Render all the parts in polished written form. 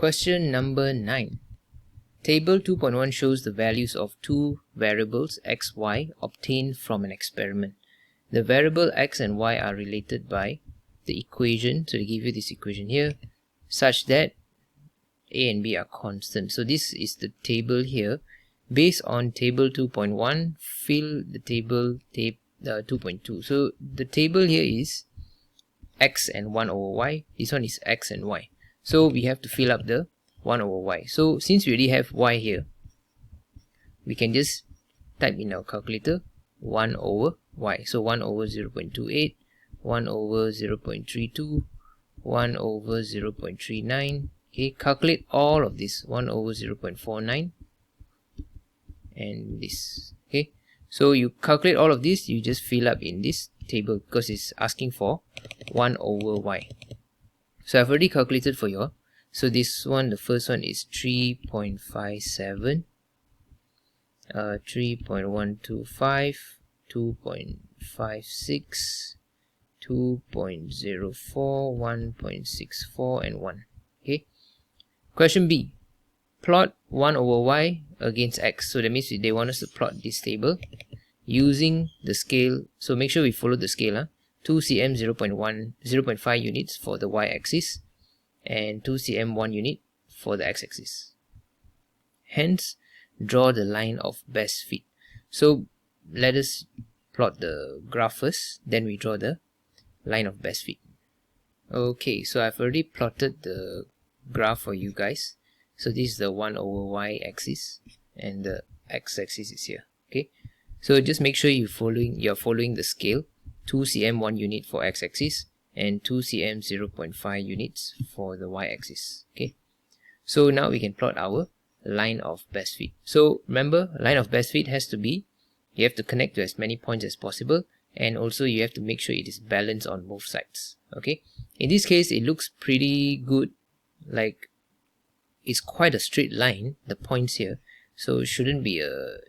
Question number 9. Table 2.1 shows the values of two variables x, y obtained from an experiment. The variable x and y are related by the equation, so they give you this equation here, such that a and b are constant. So this is the table here. Based on table 2.1, fill the table 2.2. So the table here is x and 1 over y. This one is x and y. So we have to fill up the 1 over y. So since we already have y here, we can just type in our calculator 1 over y. So 1 over 0.28, 1 over 0.32, 1 over 0.39. Okay, calculate all of this. 1 over 0.49 and this. Okay, so you calculate all of this, you just fill up in this table because it's asking for 1 over y. So I've already calculated for you. So this one, the first one is 3.57, 3.125, 2.56, 2.04, 1.64 and 1. Okay. Question B. Plot 1 over y against x. So that means they want us to plot this table using the scale. So make sure we follow the scale. 2 cm 0.5 units for the y-axis and 2 cm 1 unit for the x-axis. Hence, draw the line of best fit. So let us plot the graph first, then we draw the line of best fit. Okay, so I've already plotted the graph for you guys. So this is the 1 over y-axis and the x-axis is here. Okay, so just make sure you're following the scale. 2 cm 1 unit for x-axis and 2 cm 0.5 units for the y-axis. Okay, so now we can plot our line of best fit. So remember, line of best fit has to be, you have to connect to as many points as possible, and also you have to make sure it is balanced on both sides. Okay, in this case it looks pretty good, like it's quite a straight line, the points here, so it shouldn't be a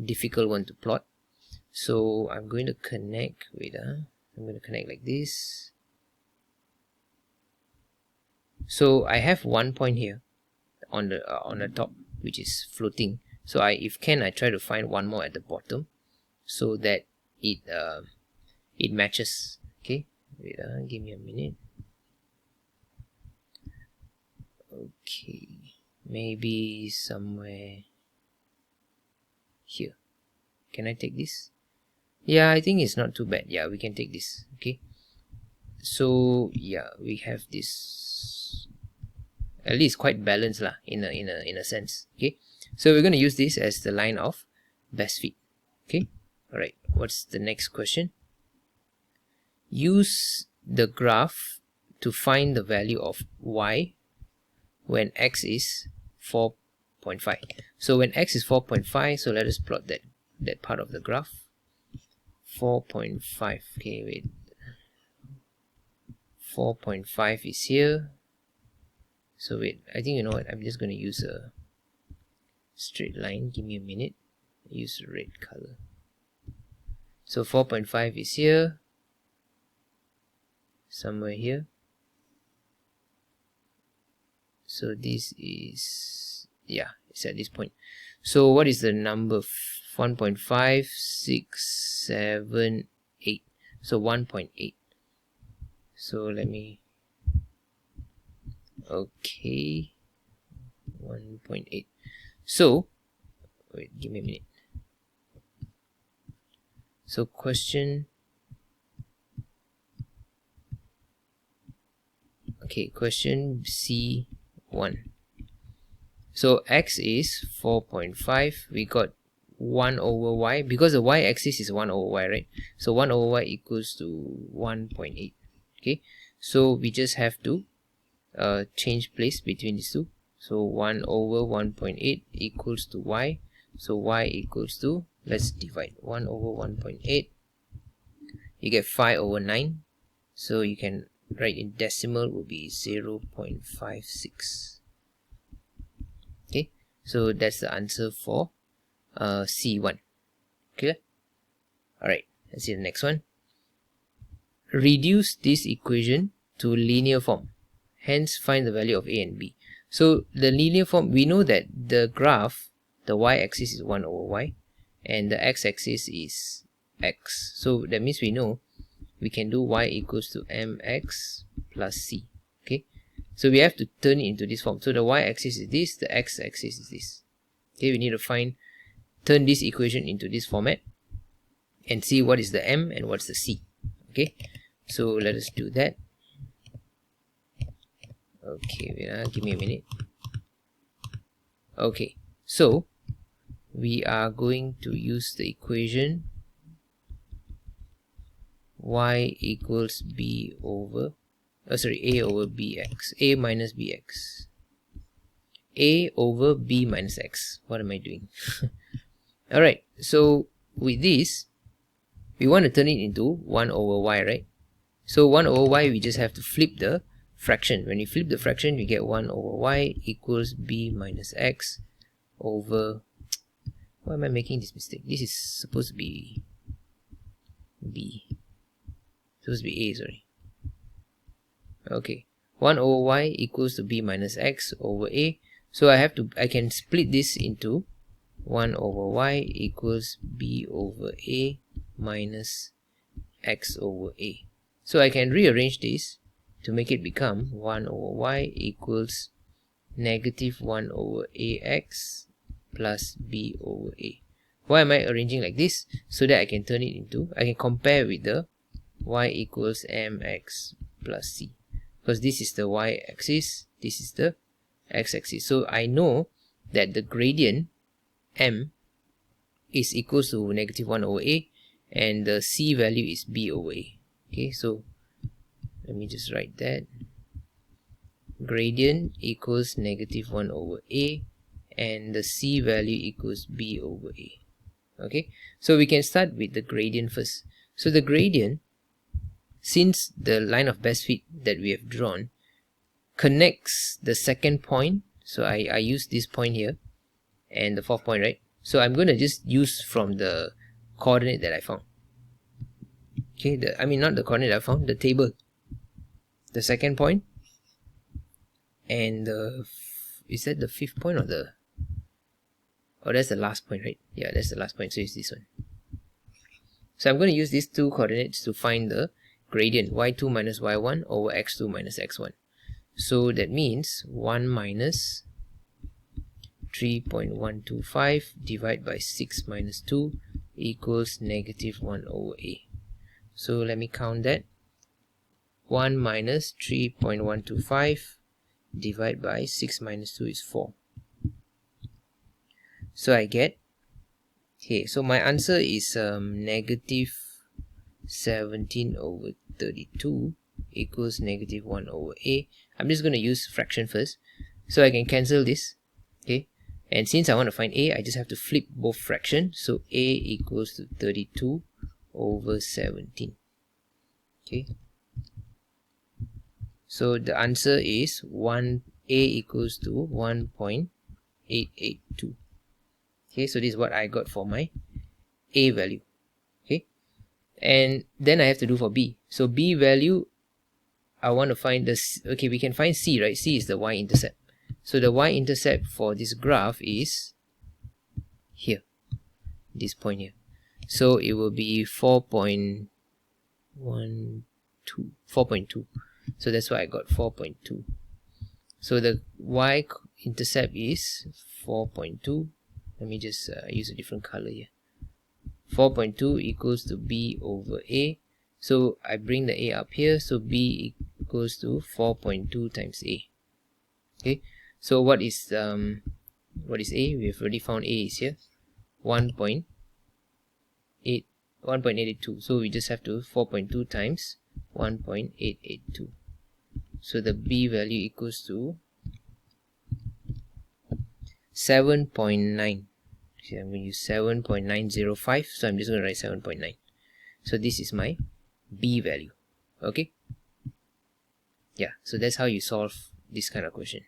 difficult one to plot. So I'm going to connect with I'm going to connect like this. So I have one point here on the top which is floating. So if I try to find one more at the bottom so that it matches. Okay, wait, give me a minute. Okay, maybe somewhere here. Can I take this? Yeah, I think it's not too bad. Yeah, we can take this. Okay, so yeah, we have this, at least quite balanced lah, in a sense. Okay, so we're going to use this as the line of best fit. Okay, all right, what's the next question? Use the graph to find the value of y when x is 4.5. So when x is 4.5, so let us plot that part of the graph. 4.5. Okay, wait. 4.5 is here. So wait, I think you know what, I'm just going to use a straight line. Give me a minute. Use red color. So 4.5 is here, somewhere here. So this is, yeah, it's at this point. So what is the number? 1.5, 6, 7, 8. So 1.8. So let me, okay, 1.8. So wait, give me a minute. So question, okay, question C1. So x is 4.5. We got 1 over y, because the y-axis is 1 over y, right? So 1 over y equals to 1.8. Okay, so we just have to change place between these two. So 1 over 1.8 equals to y. So y equals to, let's divide 1 over 1.8. You get 5 over 9. So you can write in decimal will be 0.56. Okay, so that's the answer for C1. Clear? Alright, let's see the next one. Reduce this equation to linear form. Hence, find the value of a and b. So the linear form, we know that the graph, the y-axis is 1 over y and the x-axis is x. So that means we know we can do y equals to mx plus c. Okay, so we have to turn it into this form. So the y-axis is this, the x-axis is this. Okay, we need to turn this equation into this format and see what is the m and what's the c. Okay, so let us do that. Okay, wait, give me a minute. Okay, so we are going to use the equation y equals b over a over bx, a minus bx, a over b minus x. What am I doing? Alright, so with this, we want to turn it into 1 over y, right? So 1 over y, we just have to flip the fraction. When you flip the fraction, we get 1 over y equals b minus x over... Why am I making this mistake? This is supposed to be b. Supposed to be a, sorry. Okay, 1 over y equals to b minus x over a. So I can split this into 1 over y equals b over a minus x over a. So I can rearrange this to make it become 1 over y equals negative 1 over ax plus b over a. Why am I arranging like this? So that I can turn it into, I can compare with the y equals mx plus c, because this is the y-axis, this is the x-axis. So I know that the gradient m is equals to negative 1 over a and the c value is b over a. Okay, so let me just write that. Gradient equals negative 1 over a and the c value equals b over a. Okay, so we can start with the gradient first. So the gradient, since the line of best fit that we have drawn connects the second point, so I use this point here and the fourth point, right? So I'm going to just use from the coordinate that I found. Okay, I mean not the coordinate I found, the table. The second point and is that the fifth point or the... Oh, that's the last point, right? Yeah, that's the last point, so it's this one. So I'm going to use these two coordinates to find the gradient, y2 minus y1 over x2 minus x1. So that means 1 minus 3.125 divided by 6 minus 2 equals negative 1 over a. So let me count that. 1 minus 3.125 divided by 6 minus 2 is 4. So I get, okay, so my answer is negative 17 over 32 equals negative 1 over a. I'm just going to use fraction first, so I can cancel this. Okay, and since I want to find a, I just have to flip both fractions. So a equals to 32 over 17. Okay, so the answer is a equals to 1.882. Okay, so this is what I got for my a value. Okay, and then I have to do for b. So b value, I want to find this. Okay, we can find c, right? C is the y-intercept. So the y-intercept for this graph is here, this point here. So it will be 4.2. So that's why I got 4.2. So the y-intercept is 4.2. Let me just use a different color here. 4.2 equals to b over a. So I bring the a up here. So b equals to 4.2 times a. Okay. So what is a? We have already found a is here. 1.82. So we just have to 4.2 times 1.882. So the b value equals to 7.9. See, I'm going to use 7.905, so I'm just going to write 7.9. So this is my b value. Okay, yeah, so that's how you solve this kind of question.